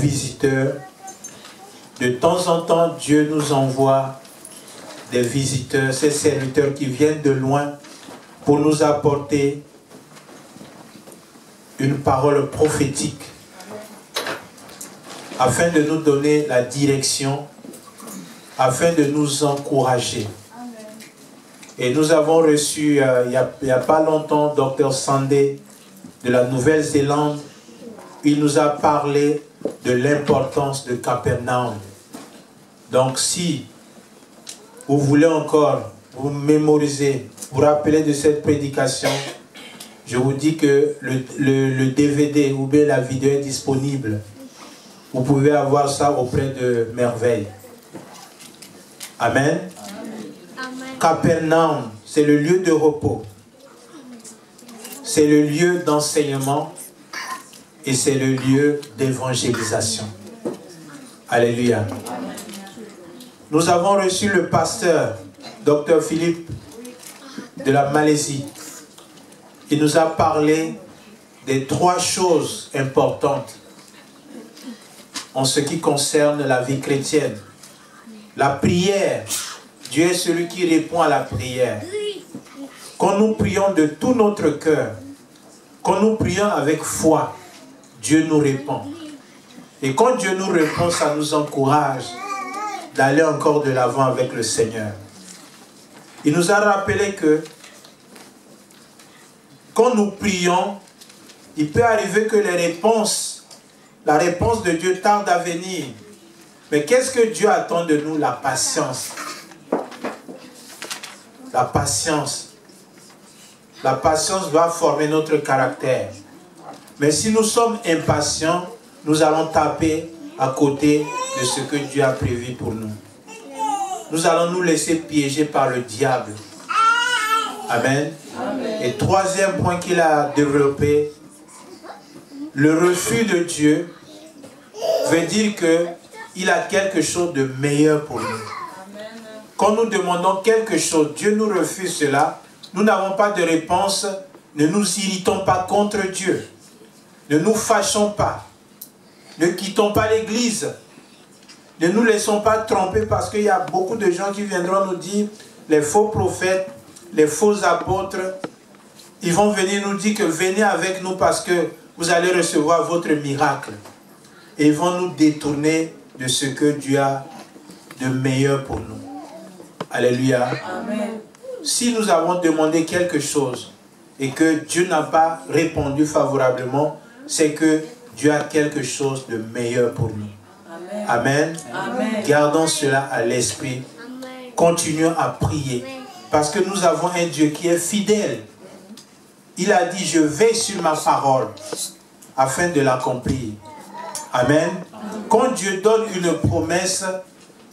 visiteurs. De temps en temps, Dieu nous envoie des visiteurs, ces serviteurs qui viennent de loin pour nous apporter une parole prophétique afin de nous donner la direction, afin de nous encourager. Et nous avons reçu, il n'y a pas longtemps, Dr Sandé de la Nouvelle-Zélande. Il nous a parlé de l'importance de Capernaum. Donc si vous voulez encore vous mémoriser, vous rappeler de cette prédication, je vous dis que le DVD ou bien la vidéo est disponible. Vous pouvez avoir ça auprès de Merveille. Amen. Amen. Capernaum, c'est le lieu de repos. C'est le lieu d'enseignement et c'est le lieu d'évangélisation. Alléluia. Nous avons reçu le pasteur, Dr Philippe, de la Malaisie. Il nous a parlé des 3 choses importantes en ce qui concerne la vie chrétienne. La prière, Dieu est celui qui répond à la prière. Quand nous prions de tout notre cœur, quand nous prions avec foi, Dieu nous répond. Et quand Dieu nous répond, ça nous encourage d'aller encore de l'avant avec le Seigneur. Il nous a rappelé que quand nous prions, il peut arriver que la réponse de Dieu tarde à venir. Mais qu'est-ce que Dieu attend de nous? La patience. La patience. La patience va former notre caractère. Mais si nous sommes impatients, nous allons taper à côté de ce que Dieu a prévu pour nous. Nous allons nous laisser piéger par le diable. Amen. Amen. Et 3e point qu'il a développé, le refus de Dieu veut dire qu'il a quelque chose de meilleur pour nous. Amen. Quand nous demandons quelque chose, Dieu nous refuse cela, nous n'avons pas de réponse, ne nous irritons pas contre Dieu. Ne nous fâchons pas. Ne quittons pas l'église. Ne nous laissons pas tromper parce qu'il y a beaucoup de gens qui viendront nous dire, les faux prophètes, les faux apôtres, ils vont venir nous dire que venez avec nous parce que vous allez recevoir votre miracle. Et ils vont nous détourner de ce que Dieu a de meilleur pour nous. Alléluia. Amen. Si nous avons demandé quelque chose et que Dieu n'a pas répondu favorablement, c'est que Dieu a quelque chose de meilleur pour nous. Amen. Amen. Amen. Gardons cela à l'esprit. Continuons à prier. Parce que nous avons un Dieu qui est fidèle. Il a dit, je veille sur ma parole afin de l'accomplir. Amen. Quand Dieu donne une promesse,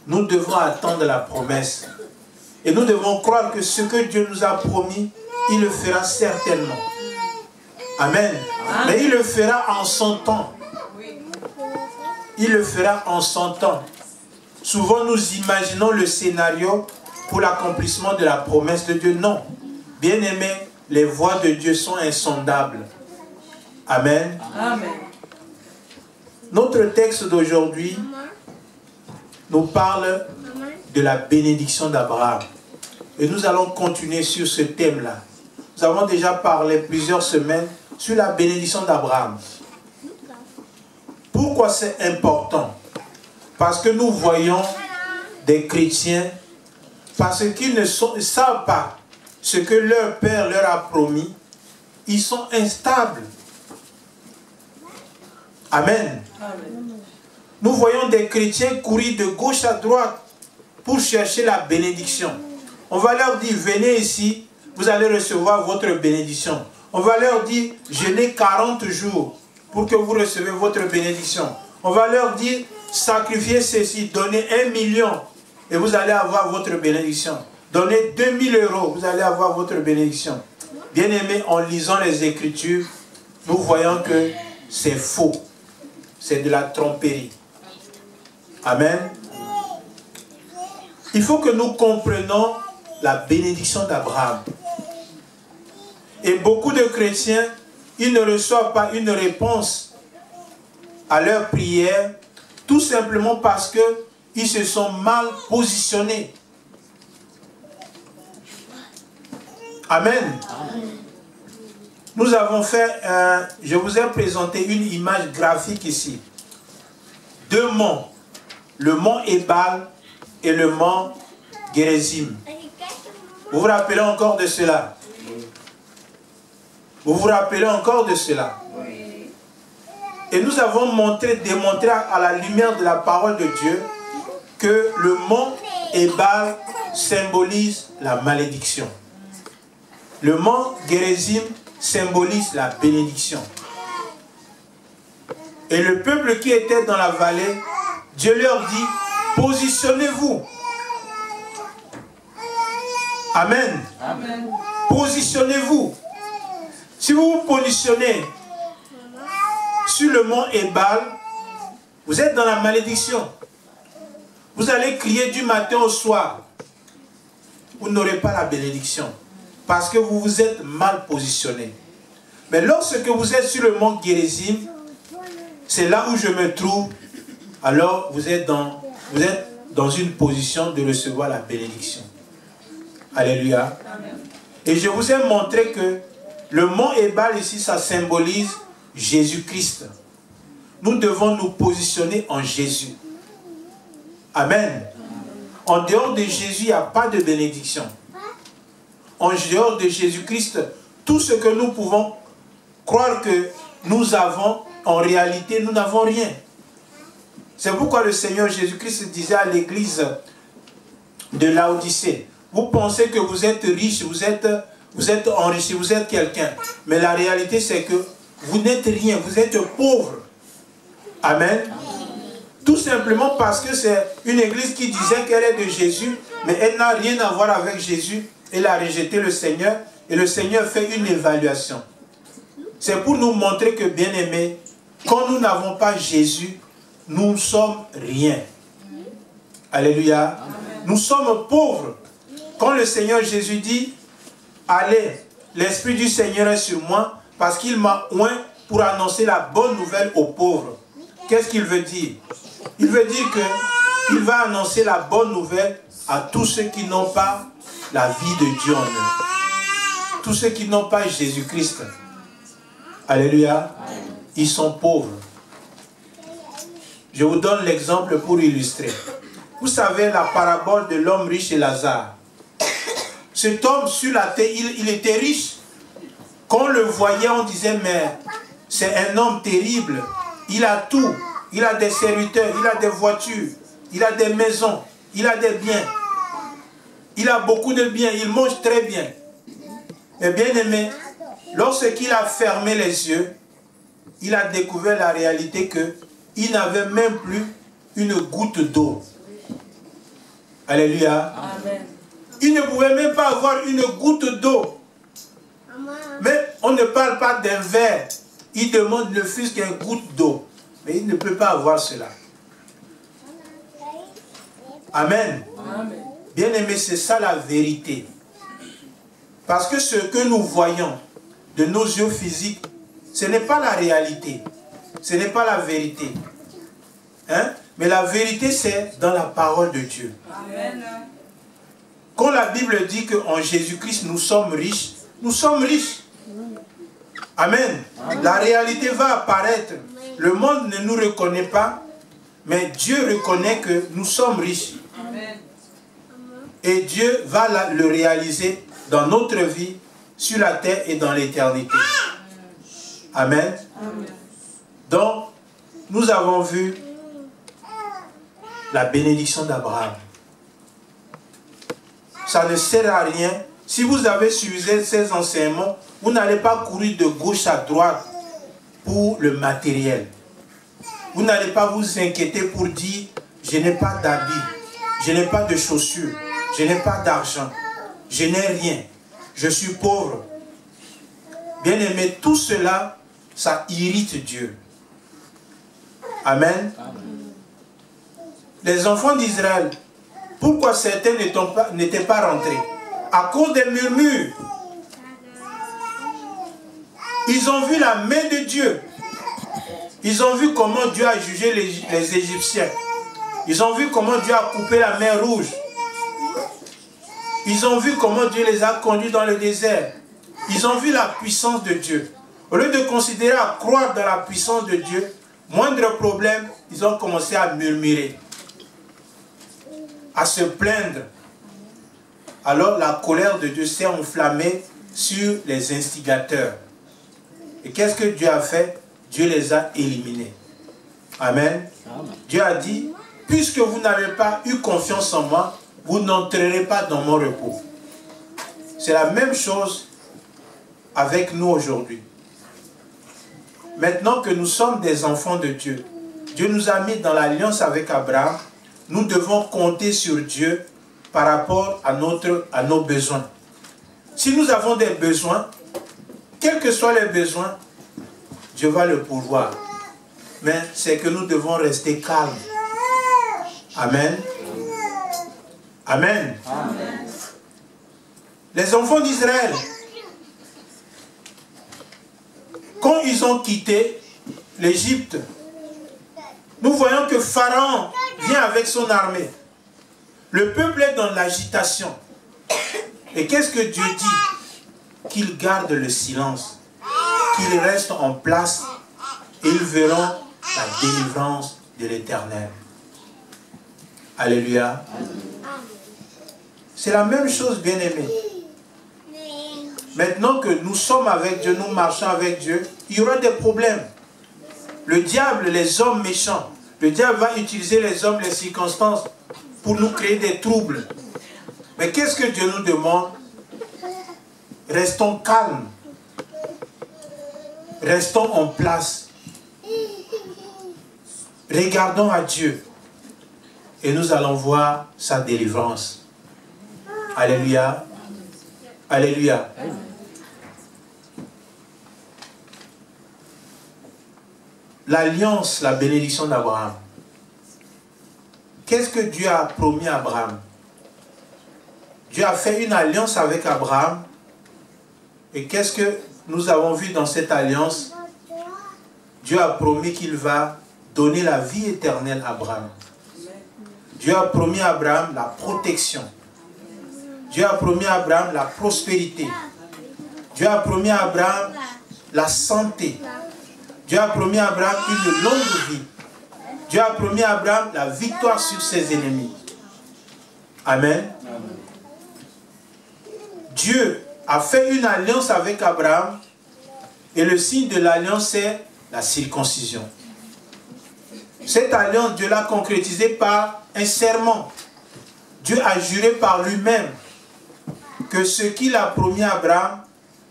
nous devons attendre la promesse. Et nous devons croire que ce que Dieu nous a promis, il le fera certainement. Amen. Mais il le fera en son temps. Il le fera en son temps. Souvent nous imaginons le scénario pour l'accomplissement de la promesse de Dieu. Non. Bien-aimés, les voies de Dieu sont insondables. Amen. Amen. Notre texte d'aujourd'hui nous parle de la bénédiction d'Abraham. Et nous allons continuer sur ce thème-là. Nous avons déjà parlé plusieurs semaines sur la bénédiction d'Abraham. Pourquoi c'est important? Parce que nous voyons des chrétiens, parce qu'ils ne savent pas ce que leur Père leur a promis, ils sont instables. Amen. Amen. Nous voyons des chrétiens courir de gauche à droite pour chercher la bénédiction. On va leur dire, venez ici, vous allez recevoir votre bénédiction. On va leur dire, jeûnez 40 jours pour que vous recevez votre bénédiction. On va leur dire, sacrifiez ceci, donnez 1 million et vous allez avoir votre bénédiction. Donnez 2000 €, vous allez avoir votre bénédiction. Bien-aimés, en lisant les Écritures, nous voyons que c'est faux. C'est de la tromperie. Amen. Il faut que nous comprenions la bénédiction d'Abraham. Et beaucoup de chrétiens, ils ne reçoivent pas une réponse à leur prière, tout simplement parce qu'ils se sont mal positionnés. Amen. Nous avons fait, je vous ai présenté une image graphique ici. Deux monts, le mont Ebal et le mont Gérizim. Vous vous rappelez encore de cela? Vous vous rappelez encore de cela? Et nous avons démontré à la lumière de la parole de Dieu que le mont Ebal symbolise la malédiction. Le mont Gérizim symbolise la bénédiction. Et le peuple qui était dans la vallée, Dieu leur dit, positionnez-vous. Amen. Amen. Positionnez-vous. Si vous vous positionnez sur le mont Ebal, vous êtes dans la malédiction. Vous allez crier du matin au soir. Vous n'aurez pas la bénédiction. Parce que vous vous êtes mal positionné. Mais lorsque vous êtes sur le mont Gérizim, c'est là où je me trouve. Alors vous êtes dans une position de recevoir la bénédiction. Alléluia. Amen. Et je vous ai montré que le mont Ebal ici, ça symbolise Jésus-Christ. Nous devons nous positionner en Jésus. Amen. En dehors de Jésus, il n'y a pas de bénédiction. En dehors de Jésus-Christ, tout ce que nous pouvons croire que nous avons, en réalité, nous n'avons rien. C'est pourquoi le Seigneur Jésus-Christ disait à l'église de Laodicée, vous pensez que vous êtes riche, vous êtes enrichi, vous êtes quelqu'un. Mais la réalité, c'est que vous n'êtes rien, vous êtes pauvre. Amen. Tout simplement parce que c'est une église qui disait qu'elle est de Jésus, mais elle n'a rien à voir avec Jésus. Elle a rejeté le Seigneur et le Seigneur fait une évaluation. C'est pour nous montrer que, bien aimés, quand nous n'avons pas Jésus, nous ne sommes rien. Alléluia. Amen. Nous sommes pauvres. Quand le Seigneur Jésus dit, allez, l'Esprit du Seigneur est sur moi parce qu'il m'a oint pour annoncer la bonne nouvelle aux pauvres. Qu'est-ce qu'il veut dire? Il veut dire qu'il va annoncer la bonne nouvelle à tous ceux qui n'ont pas la vie de Dieu en eux. Tous ceux qui n'ont pas Jésus-Christ. Alléluia. Ils sont pauvres. Je vous donne l'exemple pour illustrer. Vous savez la parabole de l'homme riche et Lazare. Cet homme sur la terre, il était riche. Quand on le voyait, on disait, mais c'est un homme terrible. Il a tout. Il a des serviteurs, il a des voitures, il a des maisons, il a des biens. Il a beaucoup de biens, il mange très bien. Mais bien aimé, lorsqu'il a fermé les yeux, il a découvert la réalité qu'il n'avait même plus une goutte d'eau. Alléluia. Amen. Il ne pouvait même pas avoir une goutte d'eau. Mais on ne parle pas d'un verre. Il demande ne fût-ce qu'une goutte d'eau. Mais il ne peut pas avoir cela. Amen. Amen. Bien aimé, c'est ça la vérité. Parce que ce que nous voyons de nos yeux physiques, ce n'est pas la réalité. Ce n'est pas la vérité. Hein? Mais la vérité, c'est dans la parole de Dieu. Amen. Quand la Bible dit qu'en Jésus-Christ, nous sommes riches, nous sommes riches. Amen. Amen. La réalité va apparaître. Le monde ne nous reconnaît pas, mais Dieu reconnaît que nous sommes riches. Amen. Et Dieu va le réaliser dans notre vie, sur la terre et dans l'éternité. Amen. Amen. Donc, nous avons vu la bénédiction d'Abraham. Ça ne sert à rien. Si vous avez suivi ces enseignements, vous n'allez pas courir de gauche à droite pour le matériel. Vous n'allez pas vous inquiéter pour dire, je n'ai pas d'habits, je n'ai pas de chaussures, je n'ai pas d'argent, je n'ai rien, je suis pauvre. Bien aimé, tout cela, ça irrite Dieu. Amen. Les enfants d'Israël, pourquoi certains n'étaient pas rentrés? À cause des murmures. Ils ont vu la main de Dieu. Ils ont vu comment Dieu a jugé les Égyptiens. Ils ont vu comment Dieu a coupé la mer Rouge. Ils ont vu comment Dieu les a conduits dans le désert. Ils ont vu la puissance de Dieu. Au lieu de considérer à croire dans la puissance de Dieu, moindre problème, ils ont commencé à murmurer, à se plaindre. Alors la colère de Dieu s'est enflammée sur les instigateurs. Et qu'est-ce que Dieu a fait? Dieu les a éliminés. Amen. Amen. Dieu a dit, puisque vous n'avez pas eu confiance en moi, vous n'entrerez pas dans mon repos. C'est la même chose avec nous aujourd'hui. Maintenant que nous sommes des enfants de Dieu, Dieu nous a mis dans l'alliance avec Abraham, nous devons compter sur Dieu par rapport à nos besoins. Si nous avons des besoins, quels que soient les besoins, Dieu va le pourvoir. Mais c'est que nous devons rester calmes. Amen. Amen. Amen. Les enfants d'Israël, quand ils ont quitté l'Égypte, nous voyons que Pharaon vient avec son armée. Le peuple est dans l'agitation. Et qu'est-ce que Dieu dit? Qu'ils gardent le silence, qu'ils restent en place et ils verront la délivrance de l'Éternel. Alléluia. C'est la même chose, bien-aimés. Maintenant que nous sommes avec Dieu, nous marchons avec Dieu, il y aura des problèmes. Le diable, les hommes méchants, le diable va utiliser les hommes, les circonstances pour nous créer des troubles. Mais qu'est-ce que Dieu nous demande? Restons calmes. Restons en place. Regardons à Dieu. Et nous allons voir sa délivrance. Alléluia. Alléluia. L'alliance, la bénédiction d'Abraham. Qu'est-ce que Dieu a promis à Abraham? Dieu a fait une alliance avec Abraham. Et qu'est-ce que nous avons vu dans cette alliance? Dieu a promis qu'il va donner la vie éternelle à Abraham. Dieu a promis à Abraham la protection. Dieu a promis à Abraham la prospérité. Dieu a promis à Abraham la santé. Dieu a promis à Abraham une longue vie. Dieu a promis à Abraham la victoire sur ses ennemis. Amen. Dieu a fait une alliance avec Abraham et le signe de l'alliance c'est la circoncision. Cette alliance, Dieu l'a concrétisée par un serment. Dieu a juré par lui-même que ce qu'il a promis à Abraham,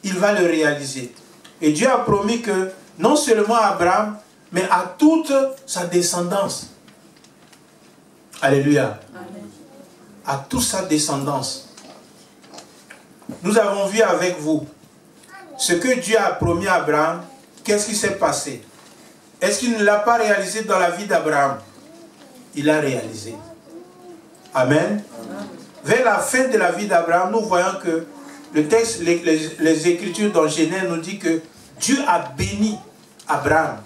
il va le réaliser. Et Dieu a promis que non seulement à Abraham, mais à toute sa descendance. Alléluia. Amen. À toute sa descendance. Nous avons vu avec vous ce que Dieu a promis à Abraham. Qu'est-ce qui s'est passé? Est-ce qu'il ne l'a pas réalisé dans la vie d'Abraham? Il l'a réalisé. Amen. Vers la fin de la vie d'Abraham, nous voyons que le texte, les Écritures dans Genèse nous dit que Dieu a béni Abraham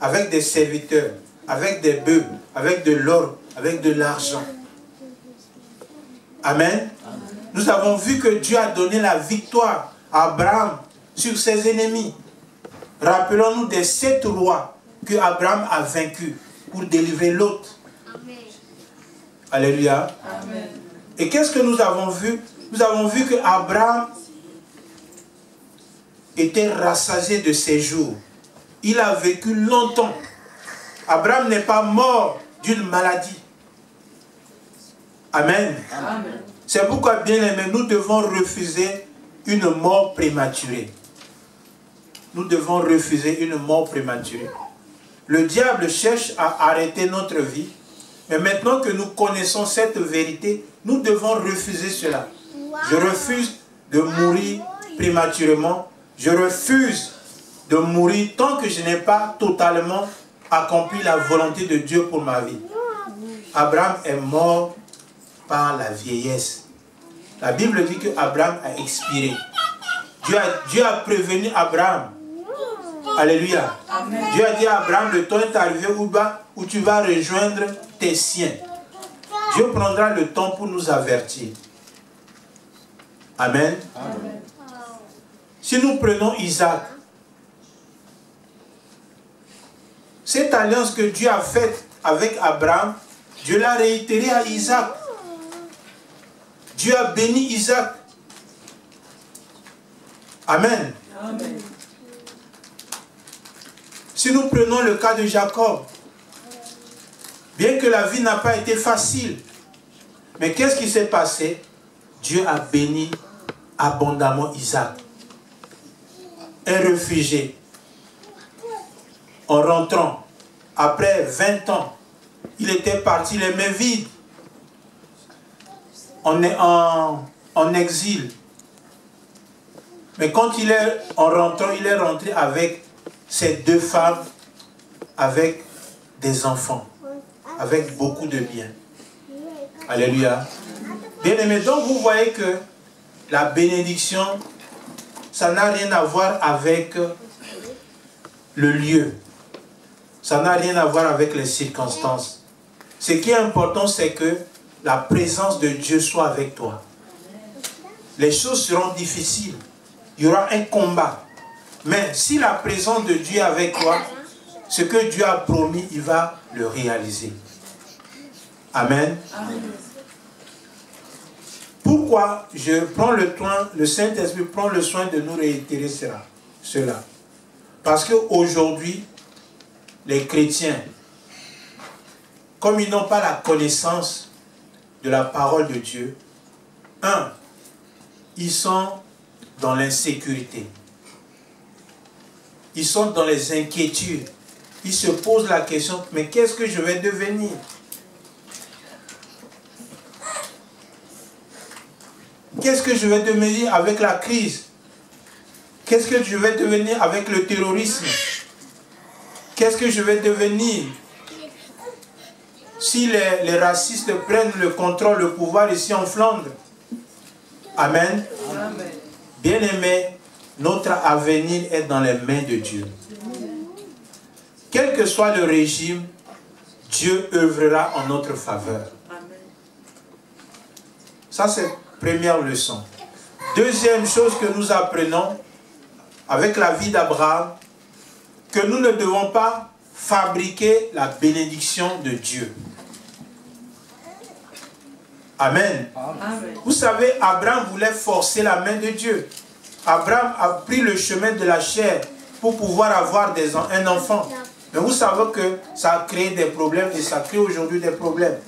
avec des serviteurs, avec des bœufs, avec de l'or, avec de l'argent. Amen. Nous avons vu que Dieu a donné la victoire à Abraham sur ses ennemis. Rappelons-nous des 7 rois que Abraham a vaincus pour délivrer l'autre. Alléluia. Amen. Et qu'est-ce que nous avons vu? Nous avons vu que Abraham était rassasié de ses jours. Il a vécu longtemps. Abraham n'est pas mort d'une maladie. Amen. Amen. C'est pourquoi, bien aimés, nous devons refuser une mort prématurée. Nous devons refuser une mort prématurée. Le diable cherche à arrêter notre vie. Mais maintenant que nous connaissons cette vérité, nous devons refuser cela. Je refuse de mourir prématurément. Je refuse de mourir tant que je n'ai pas totalement accompli la volonté de Dieu pour ma vie. Abraham est mort par la vieillesse. La Bible dit que Abraham a expiré. Dieu a prévenu Abraham. Alléluia. Dieu a dit à Abraham, le temps est arrivé où tu vas rejoindre tes siens. Dieu prendra le temps pour nous avertir. Amen. Amen. Si nous prenons Isaac, cette alliance que Dieu a faite avec Abraham, Dieu l'a réitérée à Isaac. Dieu a béni Isaac. Amen. Amen. Si nous prenons le cas de Jacob, bien que la vie n'a pas été facile, mais qu'est-ce qui s'est passé? Dieu a béni abondamment Isaac. Un réfugié, en rentrant, après 20 ans, il était parti les mains vides, en exil. Mais quand il est en rentrant, il est rentré avec ses 2 femmes, avec des enfants, avec beaucoup de biens. Alléluia. Bien-aimés, donc vous voyez que la bénédiction, ça n'a rien à voir avec le lieu. Ça n'a rien à voir avec les circonstances. Ce qui est important, c'est que la présence de Dieu soit avec toi. Les choses seront difficiles. Il y aura un combat. Mais si la présence de Dieu est avec toi, ce que Dieu a promis, il va le réaliser. Amen. Amen. Pourquoi je prends le Saint-Esprit prend le soin de nous réitérer cela? Parce qu'aujourd'hui, les chrétiens, comme ils n'ont pas la connaissance de la parole de Dieu, ils sont dans l'insécurité. Ils sont dans les inquiétudes. Ils se posent la question, mais qu'est-ce que je vais devenir? Qu'est-ce que je vais devenir avec la crise? Qu'est-ce que je vais devenir avec le terrorisme? Qu'est-ce que je vais devenir si les racistes prennent le contrôle, le pouvoir ici en Flandre? Amen. Amen. Bien-aimés, notre avenir est dans les mains de Dieu. Quel que soit le régime, Dieu œuvrera en notre faveur. Ça, c'est la première leçon. Deuxième chose que nous apprenons avec la vie d'Abraham, que nous ne devons pas fabriquer la bénédiction de Dieu. Amen. Amen. Vous savez, Abraham voulait forcer la main de Dieu. Abraham a pris le chemin de la chair pour pouvoir avoir un enfant. Mais vous savez que ça a créé des problèmes et ça crée aujourd'hui des problèmes.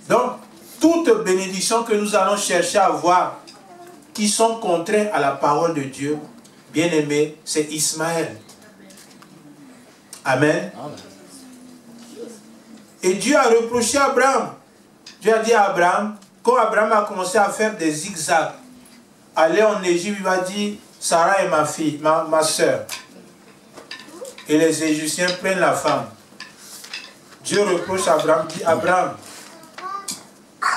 Donc, toute bénédiction que nous allons chercher à avoir, qui sont contraires à la parole de Dieu, bien aimé, c'est Ismaël. Amen. Amen. Et Dieu a reproché à Abraham. Dieu a dit à Abraham, quand Abraham a commencé à faire des zigzags, aller en Égypte, il va dire, Sarah est ma fille, ma soeur. Et les Égyptiens prennent la femme. Dieu reproche à Abraham, dit, Abraham,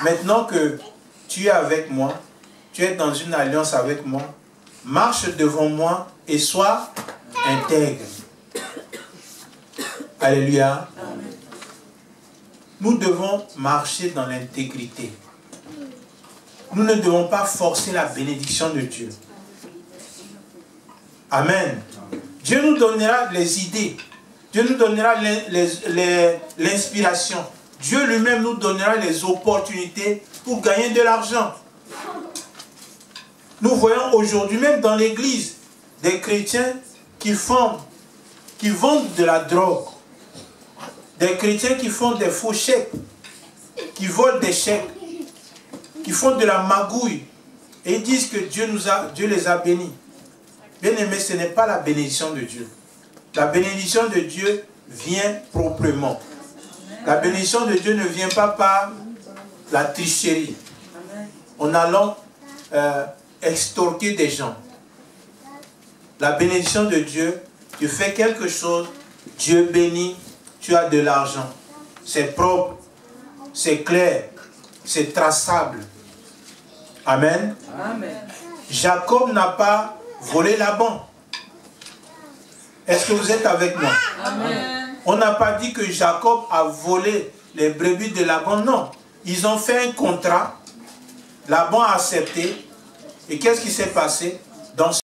maintenant que tu es avec moi, tu es dans une alliance avec moi, marche devant moi et sois intègre. Alléluia. Amen. Nous devons marcher dans l'intégrité. Nous ne devons pas forcer la bénédiction de Dieu. Amen. Dieu nous donnera les idées. Dieu nous donnera l'inspiration. Dieu lui-même nous donnera les opportunités pour gagner de l'argent. Nous voyons aujourd'hui, même dans l'église, des chrétiens qui vendent de la drogue. Des chrétiens qui font des faux chèques, qui volent des chèques, qui font de la magouille. Et ils disent que Dieu les a bénis. Bien aimé, ce n'est pas la bénédiction de Dieu. La bénédiction de Dieu vient proprement. La bénédiction de Dieu ne vient pas par la tricherie. En allant extorquer des gens. La bénédiction de Dieu, tu fais quelque chose, Dieu bénit, tu as de l'argent. C'est propre, c'est clair, c'est traçable. Amen. Amen. Jacob n'a pas volé Laban. Est-ce que vous êtes avec moi? Amen. On n'a pas dit que Jacob a volé les brebis de Laban, non. Ils ont fait un contrat, Laban a accepté. Et qu'est-ce qui s'est passé? Dans